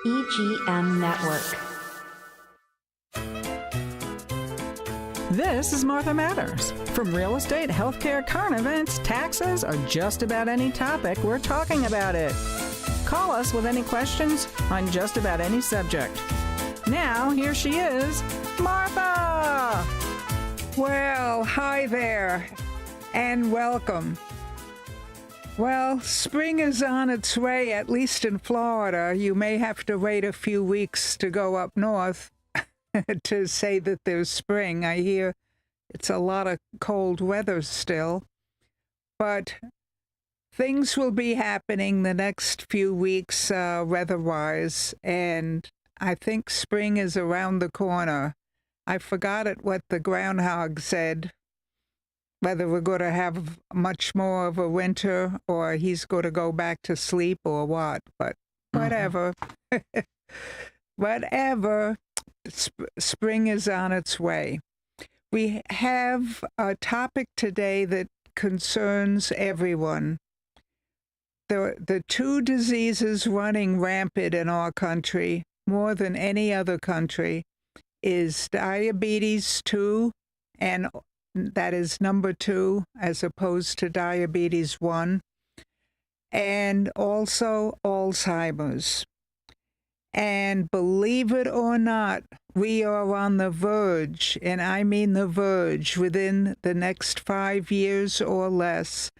EGM Network. This is Martha Matters. From real estate, healthcare, current events, taxes, or just about any topic, we're talking about it. Call us with any questions on just about any subject. Now, here she is, Martha! Well, hi there, and welcome. Well, spring is on its way, at least in Florida. You may have to wait a few weeks to go up north to say that there's spring. I hear it's a lot of cold weather still, but things will be happening the next few weeks weather-wise, and I think spring is around the corner. I forgot what the groundhog said, whether we're going to have much more of a winter or he's going to go back to sleep or what, but whatever. Whatever, spring is on its way. We have a topic today that concerns everyone. The two diseases running rampant in our country, more than any other country, is diabetes 2, and that is number 2 as opposed to diabetes 1, and also Alzheimer's. And believe it or not, we are on the verge, and I mean the verge, within the next 5 years or less,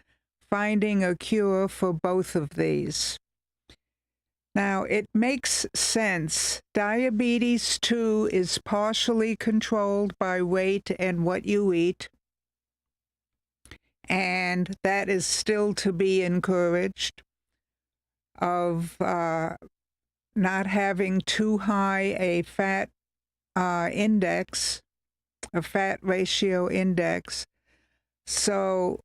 finding a cure for both of these. Now, it makes sense. Diabetes 2 is partially controlled by weight and what you eat, and that is still to be encouraged, of not having too high a fat index, a fat ratio index. So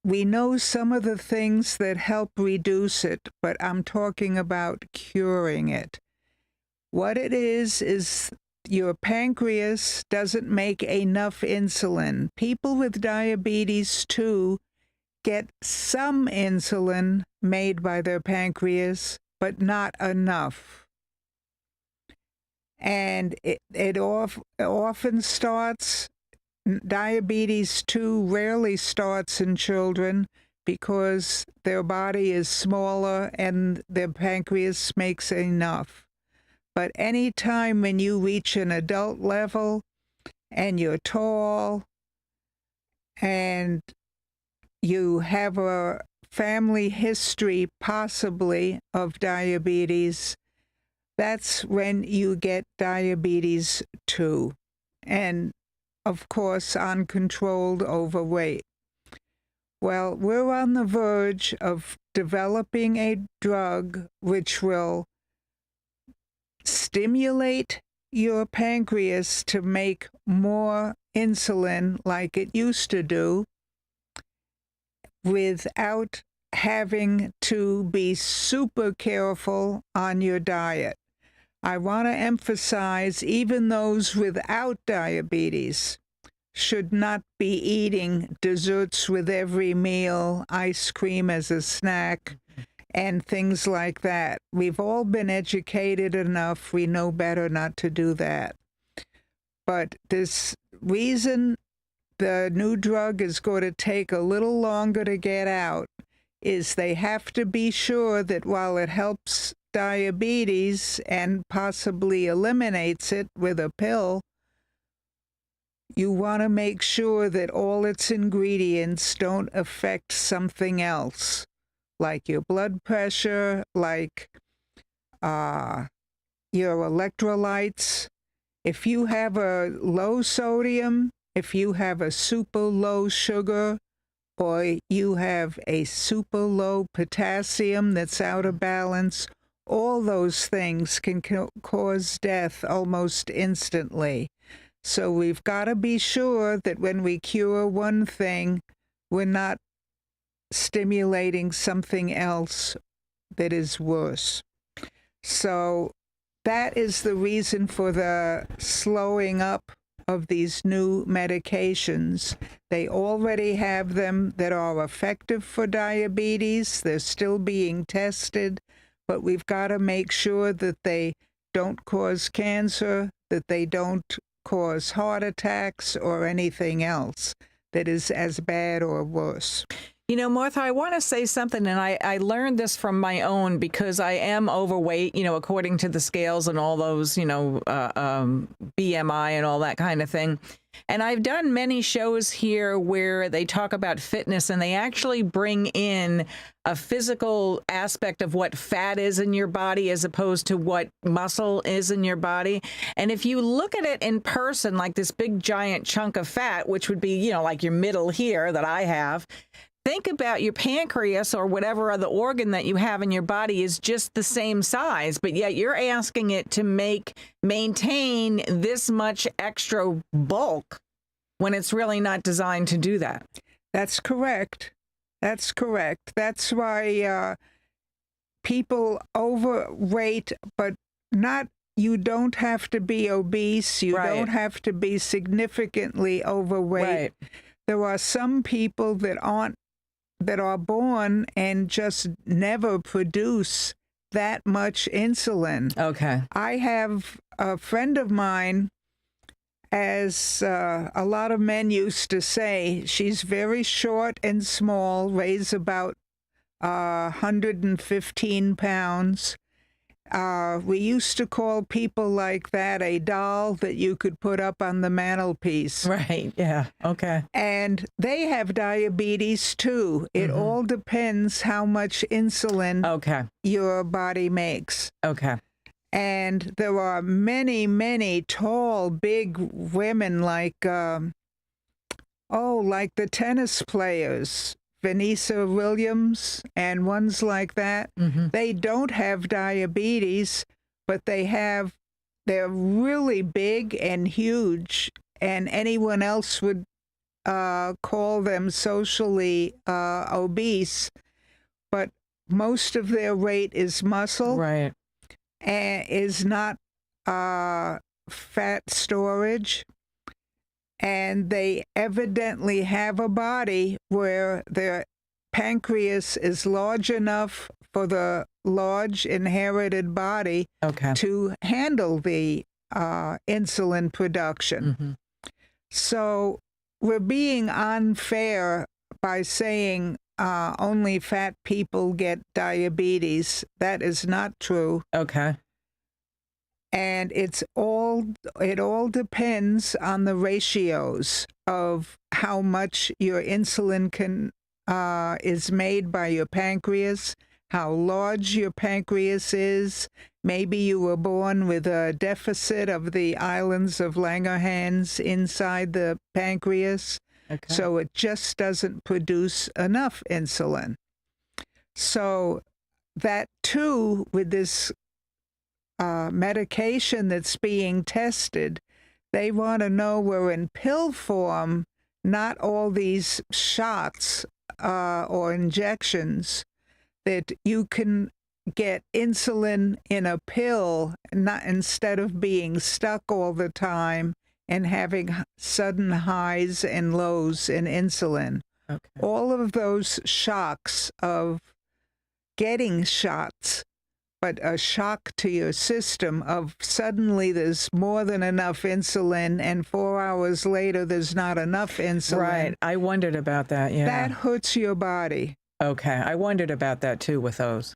we know some of the things that help reduce it, but I'm talking about curing it. What it is your pancreas doesn't make enough insulin. People with diabetes 2 get some insulin made by their pancreas, but not enough. And it often starts. Diabetes 2 rarely starts in children because their body is smaller and their pancreas makes enough. But any time when you reach an adult level and you're tall and you have a family history possibly of diabetes, that's when you get diabetes 2. And of course, uncontrolled overweight. Well, we're on the verge of developing a drug which will stimulate your pancreas to make more insulin like it used to do without having to be super careful on your diet. I want to emphasize even those without diabetes should not be eating desserts with every meal, ice cream as a snack, and things like that. We've all been educated enough, we know better not to do that. But this reason the new drug is going to take a little longer to get out is they have to be sure that while it helps diabetes and possibly eliminates it with a pill, you want to make sure that all its ingredients don't affect something else, like your blood pressure, like your electrolytes. If you have a low sodium, if you have a super low sugar, or you have a super low potassium that's out of balance, all those things can cause death almost instantly. So we've got to be sure that when we cure one thing, we're not stimulating something else that is worse. So that is the reason for the slowing up of these new medications. They already have them that are effective for diabetes. They're still being tested, but we've got to make sure that they don't cause cancer, that they don't cause heart attacks or anything else that is as bad or worse. You know, Martha, I want to say something, and I learned this from my own because I am overweight, according to the scales and all those, BMI and all that kind of thing. And I've done many shows here where they talk about fitness and they actually bring in a physical aspect of what fat is in your body as opposed to what muscle is in your body. And if you look at it in person, like this big giant chunk of fat, which would be, like your middle here that I have, think about your pancreas or whatever other organ that you have in your body is just the same size, but yet you're asking it to maintain this much extra bulk when it's really not designed to do that. That's correct. That's correct. That's why people overweight, but not. You don't have to be obese. You don't have to be significantly overweight. Right. There are some people that are born and just never produce that much insulin. Okay. I have a friend of mine, as a lot of men used to say, she's very short and small, weighs about 115 pounds. We used to call people like that a doll that you could put up on the mantelpiece. Right, yeah, okay. And they have diabetes too. It all depends how much insulin your body makes. Okay. And there are many, many tall, big women like the tennis players, Venus Williams and ones like that. They don't have diabetes, but they're really big and huge, and anyone else would call them socially obese. But most of their weight is muscle. Right. And is not fat storage. And they evidently have a body where their pancreas is large enough for the large inherited body to handle the insulin production. So we're being unfair by saying only fat people get diabetes. That is not true. Okay. And it all depends on the ratios of how much your insulin is made by your pancreas, how large your pancreas is. Maybe you were born with a deficit of the islands of Langerhans inside the pancreas, so it just doesn't produce enough insulin. So that too, with this medication that's being tested, they want to know we're in pill form, not all these shots or injections, that you can get insulin in a pill, not instead of being stuck all the time and having sudden highs and lows in insulin. All of those shocks of getting shots, but a shock to your system of suddenly there's more than enough insulin and 4 hours later there's not enough insulin. Right. I wondered about that, yeah. That hurts your body. Okay. I wondered about that too with those.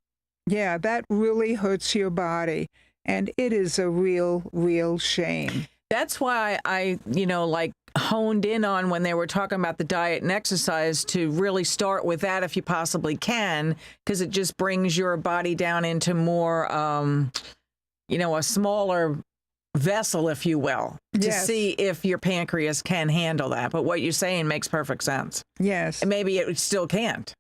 Yeah, that really hurts your body. And it is a real, real shame. That's why I, honed in on when they were talking about the diet and exercise to really start with that if you possibly can, because it just brings your body down into more, a smaller vessel, if you will, to see if your pancreas can handle that. But what you're saying makes perfect sense. Yes. And maybe it still can't.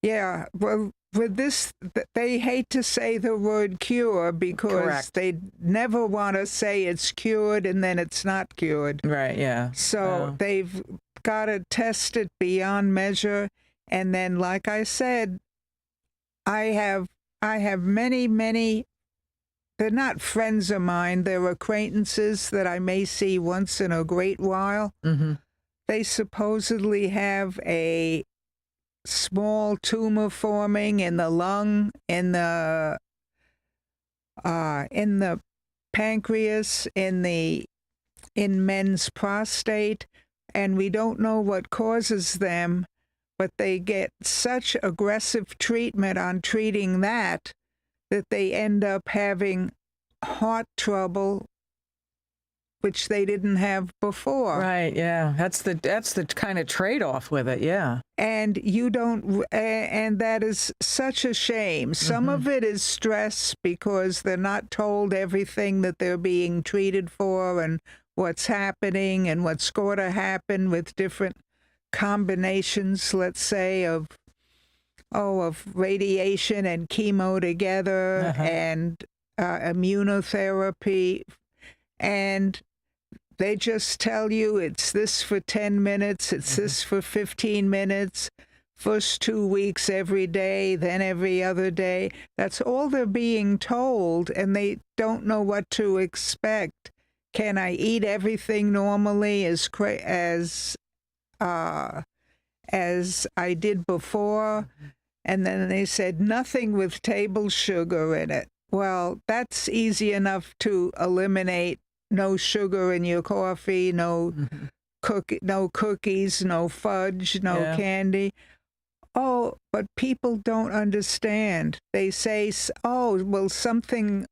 Yeah. Well, with this, they hate to say the word cure because they never want to say it's cured and then it's not cured. Right, yeah. So they've got to test it beyond measure. And then, like I said, I have many, many, they're not friends of mine, they're acquaintances that I may see once in a great while. They supposedly have a small tumor forming in the lung, in the in the pancreas, in men's prostate, and we don't know what causes them, but they get such aggressive treatment on treating that they end up having heart trouble, which they didn't have before. Right, yeah. That's the kind of trade-off with it, yeah. And and that is such a shame. Some of it is stress because they're not told everything that they're being treated for and what's happening and what's going to happen with different combinations, let's say, of radiation and chemo together and immunotherapy. And they just tell you it's this for 10 minutes, it's this for 15 minutes, first 2 weeks every day, then every other day. That's all they're being told, and they don't know what to expect. Can I eat everything normally as I did before? And then they said nothing with table sugar in it. Well, that's easy enough to eliminate. No sugar in your coffee, no cookies, no fudge, no candy. Oh, but people don't understand. They say, oh, well, something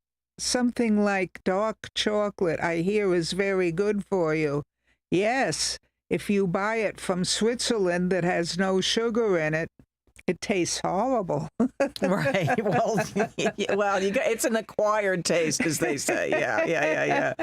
like dark chocolate I hear is very good for you. Yes, if you buy it from Switzerland that has no sugar in it, it tastes horrible. Right. Well, it's an acquired taste, as they say. Yeah.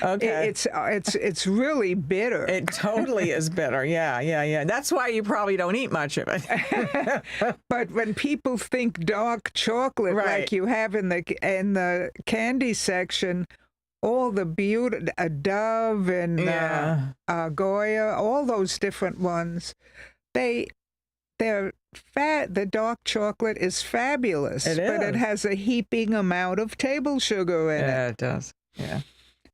Okay. It's really bitter. It totally is bitter. Yeah. That's why you probably don't eat much of it. But when people think dark chocolate, like you have in the candy section, all the beauty, Dove and Goya, all those different ones, they're fat. The dark chocolate is fabulous, but it has a heaping amount of table sugar in it. Yeah, it does. Yeah.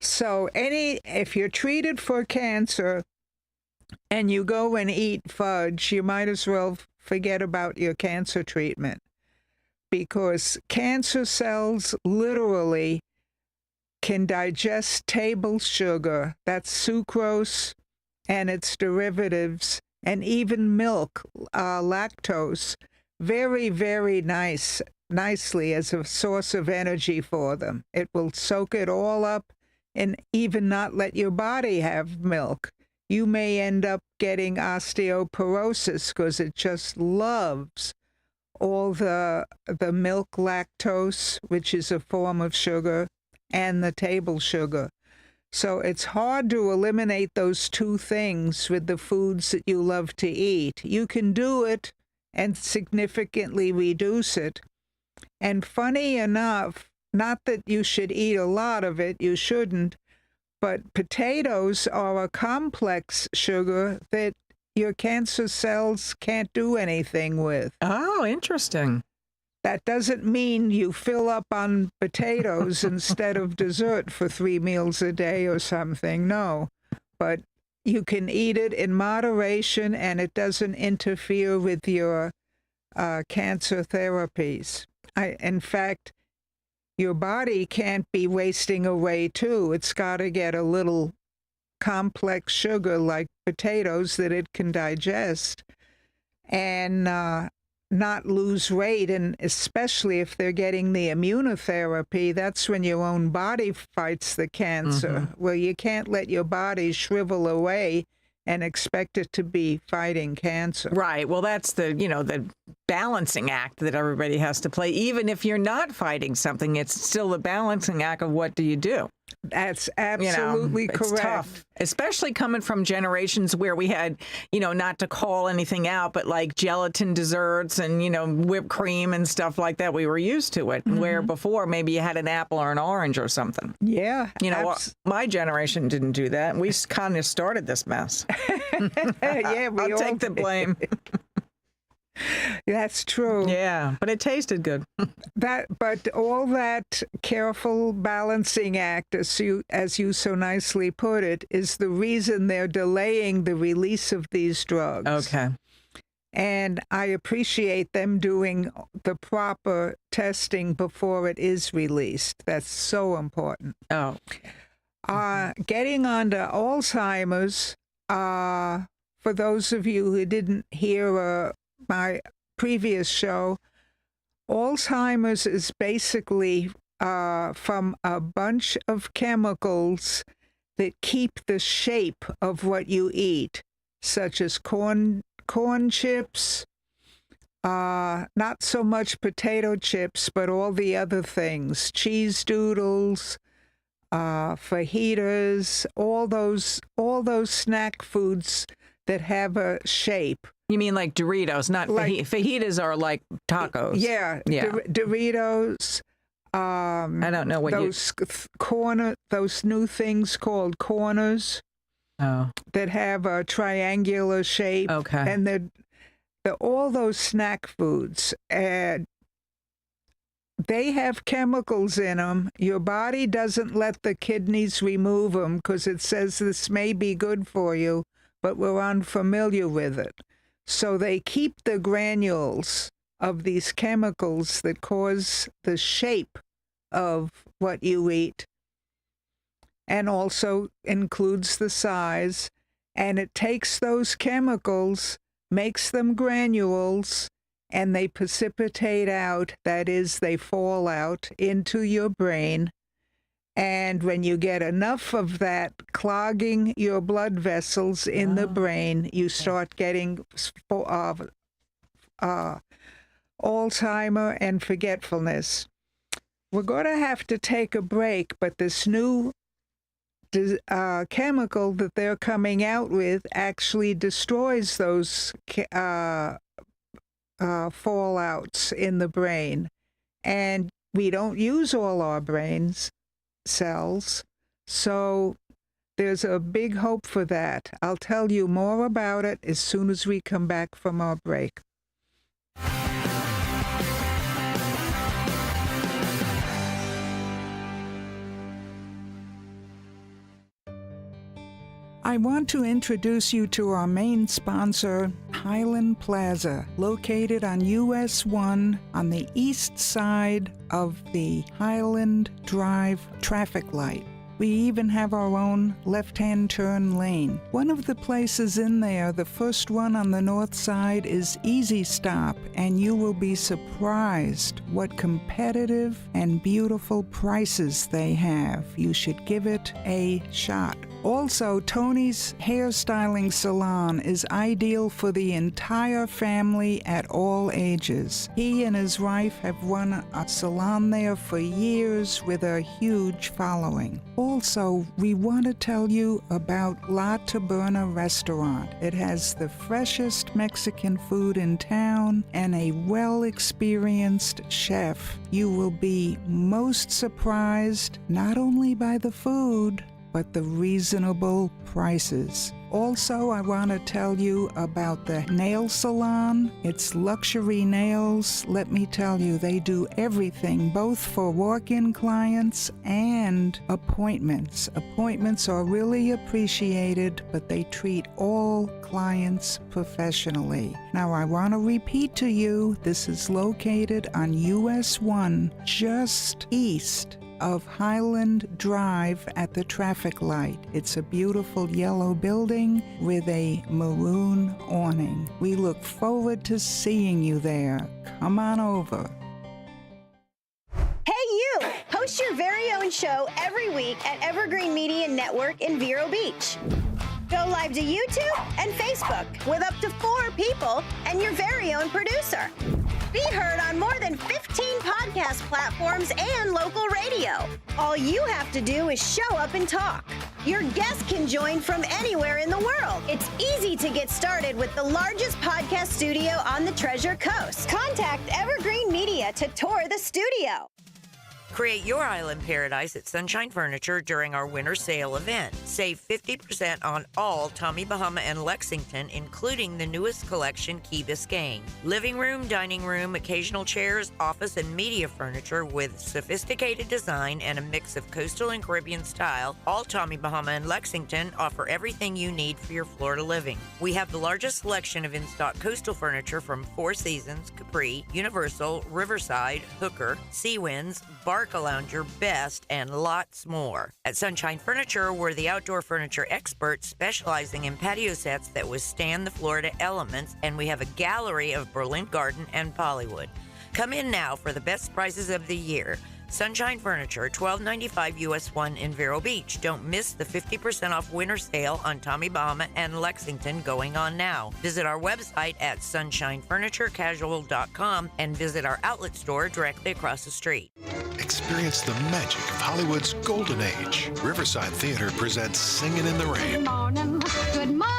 So if you're treated for cancer and you go and eat fudge, you might as well forget about your cancer treatment, because cancer cells literally can digest table sugar, that's sucrose and its derivatives, and even milk, lactose, very, very nicely as a source of energy for them. It will soak it all up and even not let your body have milk. You may end up getting osteoporosis because it just loves all the milk lactose, which is a form of sugar, and the table sugar. So it's hard to eliminate those two things with the foods that you love to eat. You can do it and significantly reduce it. And funny enough, not that you should eat a lot of it, you shouldn't, but potatoes are a complex sugar that your cancer cells can't do anything with. Oh, interesting. That doesn't mean you fill up on potatoes instead of dessert for 3 meals a day or something. No, but you can eat it in moderation, and it doesn't interfere with your cancer therapies. In fact, your body can't be wasting away too. It's got to get a little complex sugar like potatoes that it can digest and not lose weight. And especially if they're getting the immunotherapy, that's when your own body fights the cancer. Well, you can't let your body shrivel away and expect it to be fighting cancer. Right. Well, that's the balancing act that everybody has to play. Even if you're not fighting something, it's still the balancing act of what do you do? That's absolutely correct. It's tough, especially coming from generations where we had, not to call anything out, but like gelatin desserts and, whipped cream and stuff like that. We were used to it, where before maybe you had an apple or an orange or something. Yeah. My generation didn't do that. We kind of started this mess. Yeah, I'll take the blame. That's true. Yeah, but it tasted good. But all that careful balancing act, as you so nicely put it, is the reason they're delaying the release of these drugs. Okay. And I appreciate them doing the proper testing before it is released. That's so important. Oh, Getting on to Alzheimer's, for those of you who didn't hear my previous show, Alzheimer's is basically from a bunch of chemicals that keep the shape of what you eat, such as corn chips, not so much potato chips, but all the other things, cheese doodles, fajitas, all those snack foods that have a shape. you mean like Doritos, not Like- fajitas are like tacos. Yeah, Yeah. Doritos. I don't know what those new things called corners Oh, that have a triangular shape. okay. And they're all those snack foods, and they have chemicals in them. Your body doesn't let the kidneys remove them because it says this may be good for you, but we're unfamiliar with it. So they keep the granules of these chemicals that cause the shape of what you eat, and also includes the size. And it takes those chemicals, makes them granules, and they precipitate out, that is, they fall out into your brain. And when you get enough of that clogging your blood vessels in the brain, you start getting Alzheimer and forgetfulness. We're going to have to take a break, but this new chemical that they're coming out with actually destroys those fallouts in the brain. And we don't use all our brains cells, so there's a big hope for that. I'll tell you more about it as soon as we come back from our break. I want to introduce you to our main sponsor, Highland Plaza, located on US 1 on the east side of the Highland Drive traffic light. We even have our own left-hand turn lane. One of the places in there, the first one on the north side, is Easy Stop, and you will be surprised what competitive and beautiful prices they have. You should give it a shot. Also, Tony's Hairstyling Salon is ideal for the entire family at all ages. He and his wife have run a salon there for years with a huge following. Also, we want to tell you about La Taberna Restaurant. It has the freshest Mexican food in town and a well-experienced chef. You will be most surprised not only by the food, but the reasonable prices. Also, I want to tell you about the nail salon. It's Luxury Nails. Let me tell you, they do everything, both for walk-in clients and appointments. Appointments are really appreciated, but they treat all clients professionally. Now, I want to repeat to you, this is located on US 1, just east of Highland Drive at the traffic light. It's a beautiful yellow building with a maroon awning. We look forward to seeing you there. Come on over. Hey you! Host your very own show every week at Evergreen Media Network in Vero Beach. Go live to YouTube and Facebook with up to 4 people and your very own producer. Be heard on more than 15 podcast platforms and local radio. All you have to do is show up and talk. Your guests can join from anywhere in the world. It's easy to get started with the largest podcast studio on the Treasure Coast. Contact Evergreen Media to tour the studio. Create your island paradise at Sunshine Furniture during our winter sale event. Save 50% on all Tommy Bahama and Lexington, including the newest collection, Key Biscayne. Living room, dining room, occasional chairs, office, and media furniture with sophisticated design and a mix of coastal and Caribbean style. All Tommy Bahama and Lexington offer everything you need for your Florida living. We have the largest selection of in-stock coastal furniture from Four Seasons, Capri, Universal, Riverside, Hooker, Sea Winds, Barca Lounger, Best, and lots more. At Sunshine Furniture, we're the outdoor furniture experts specializing in patio sets that withstand the Florida elements, and we have a gallery of Berlin Garden and Bollywood. Come in now for the best prices of the year. Sunshine Furniture, $12.95 US 1 in Vero Beach. Don't miss the 50% off winter sale on Tommy Bahama and Lexington going on now. Visit our website at sunshinefurniturecasual.com and visit our outlet store directly across the street. Experience the magic of Hollywood's golden age. Riverside Theater presents Singin' in the Rain. Good morning.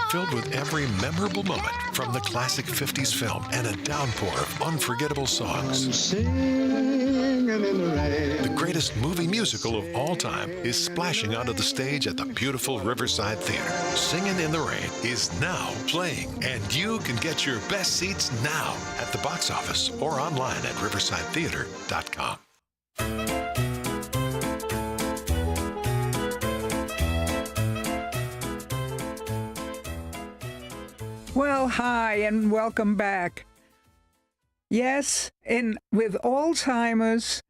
Filled with every memorable moment from the classic 50s film and a downpour of unforgettable songs. Singing in the rain. The greatest movie musical of all time is splashing onto the stage at the beautiful Riverside Theater. Singin' in the Rain is now playing, and you can get your best seats now at the box office or online at riversidetheater.com. Well, hi, and welcome back. Yes, with Alzheimer's,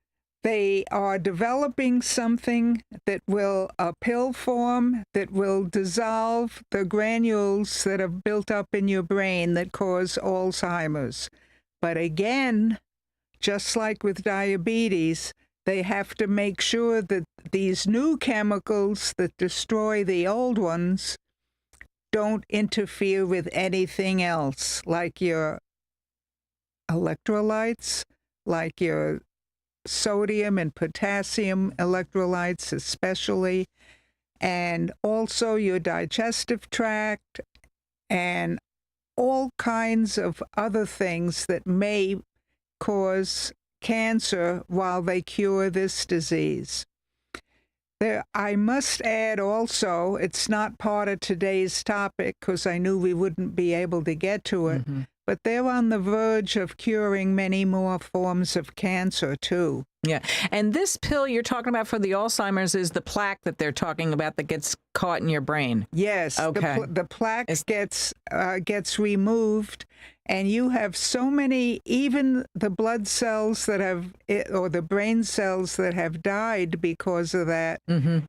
they are developing something that will, a pill form that will dissolve the granules that have built up in your brain that cause Alzheimer's. But again, just like with diabetes, they have to make sure that these new chemicals that destroy the old ones don't interfere with anything else, like your electrolytes, like your sodium and potassium electrolytes especially, and also your digestive tract, and all kinds of other things that may cause cancer while they cure this disease. I must add also, it's not part of today's topic because I knew we wouldn't be able to get to it, but they're on the verge of curing many more forms of cancer too. Yeah. And this pill you're talking about for the Alzheimer's is the plaque that they're talking about that gets caught in your brain. Yes. Okay. The plaque gets removed, and you have so many, even the blood cells that have, or the brain cells that have died because of that,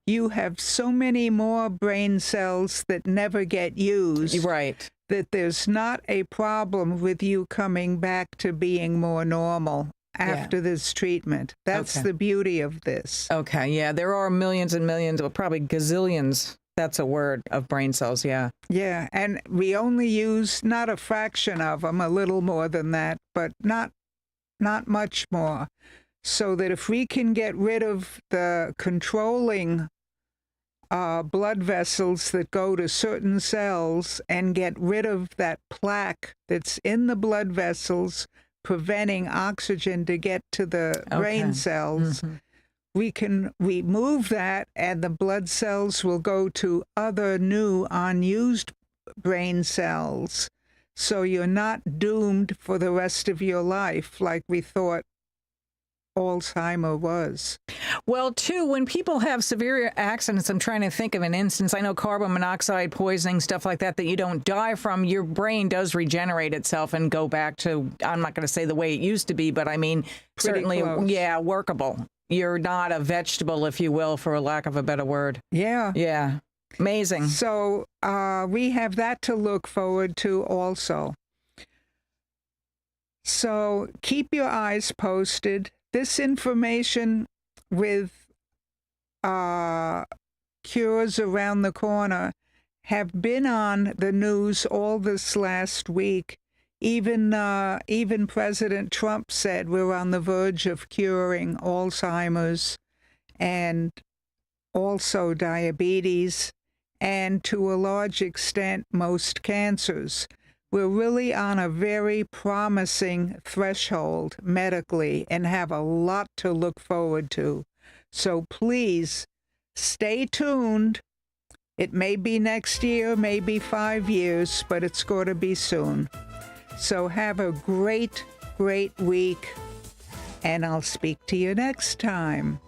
you have so many more brain cells that never get used. Right. That there's not a problem with you coming back to being more normal after this treatment. That's the beauty of this. Okay, yeah, there are millions and millions, or probably gazillions, that's a word, of brain cells, yeah. Yeah, and we only use not a fraction of them, a little more than that, but not much more. So that if we can get rid of the controlling blood vessels that go to certain cells and get rid of that plaque that's in the blood vessels preventing oxygen to get to the brain cells, we can remove that, and the blood cells will go to other new unused brain cells. So you're not doomed for the rest of your life like we thought Alzheimer was. Well, too, when people have severe accidents, I'm trying to think of an instance. I know carbon monoxide poisoning, stuff like that you don't die from. Your brain does regenerate itself and go back to, I'm not going to say the way it used to be, but I mean, certainly, yeah, workable. You're not a vegetable, if you will, for a lack of a better word. Yeah. Yeah. Amazing. So we have that to look forward to also. So keep your eyes posted. This information with cures around the corner have been on the news all this last week. Even President Trump said we're on the verge of curing Alzheimer's and also diabetes and to a large extent most cancers. We're really on a very promising threshold medically and have a lot to look forward to. So please stay tuned. It may be next year, maybe 5 years, but it's going to be soon. So have a great, great week, and I'll speak to you next time.